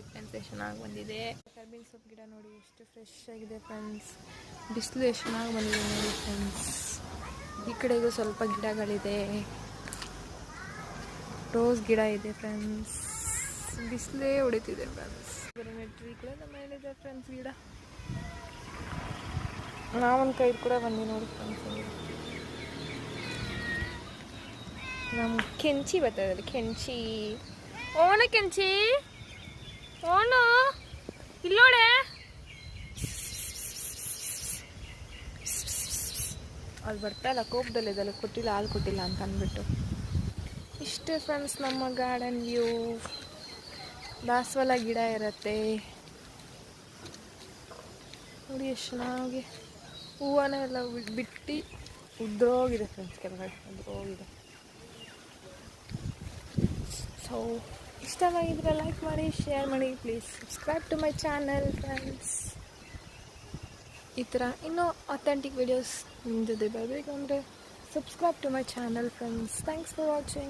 ನೋಡಿ ಫ್ರೆಂಡ್ಸ್, ಎಷ್ಟು ಚೆನ್ನಾಗಿ ಬಂದಿದೆ. ಕರ್ಬೇವಿನ ಸೊಪ್ಪು ಗಿಡ ನೋಡಿ ಎಷ್ಟು ಫ್ರೆಶ್ ಆಗಿದೆ ಫ್ರೆಂಡ್ಸ್. ಬಿಸಿಲು ಎಷ್ಟು ಚೆನ್ನಾಗಿ ಬಂದಿದೆ ನೋಡಿ ಫ್ರೆಂಡ್ಸ್. ಈ ಕಡೆಗೂ ಸ್ವಲ್ಪ ಗಿಡಗಳಿದೆ. ರೋಸ್ ಗಿಡ ಇದೆ ಫ್ರೆಂಡ್ಸ್. ಬಿಸಿಲೇ ಹೊಡಿತಿದೆ ಫ್ರೆಂಡ್ಸ್. ಟ್ರೀ ಕೂಡ ನಮ್ಮ ಮೇಲಿದೆ ಫ್ರೆಂಡ್ಸ್ ಗಿಡ. ನಾವೊಂದು ಕೈ ಕೂಡ ಬಂದಿ ನೋಡಿ ಫ್ರೆಂಡ್ಸ್. ನಮ್ಮ ಕೆಂಚಿ ಬರ್ತದೆ, ಕೆಂಚಿ. ಓಣ ಕೆಂಚಿ, ಓಣ ಇಲ್ಲೋಡೆ. ಅಲ್ಲಿ ಬರ್ತಾಯಿಲ್ಲ, ಕೋಪದಲ್ಲಿ ಇದೆಲ್ಲ, ಕೊಟ್ಟಿಲ್ಲ, ಹಾಲು ಕೊಟ್ಟಿಲ್ಲ ಅಂತ ಅಂದ್ಬಿಟ್ಟು. ಇಷ್ಟೇ ಫ್ರೆಂಡ್ಸ್ ನಮ್ಮ ಗಾರ್ಡನ್ ವ್ಯೂ. ದಾಸವಾಳ ಗಿಡ ಇರುತ್ತೆ ನೋಡಿ ಎಷ್ಟು ಚೆನ್ನಾಗಿ. ಹೂವನ ಎಲ್ಲ ಬಿಟ್ಟು ಉದ್ರೋಗಿದೆ ಫ್ರೆಂಡ್ಸ್, ಕೆಳಗಡೆ ಉದ್ರೋಗಿದೆ. ಸೊ ಇಷ್ಟವಾಗಿದ್ರೆ ಲೈಕ್ ಮಾಡಿ, ಶೇರ್ ಮಾಡಿ, please subscribe to my channel friends. ಈ ಥರ ಇನ್ನೂ ಅಥೆಂಟಿಕ್ ವಿಡಿಯೋಸ್ ನಿಮ್ಮ ಜೊತೆ ಬರಬೇಕು ಅಂದರೆ subscribe to my channel friends. Thanks for watching.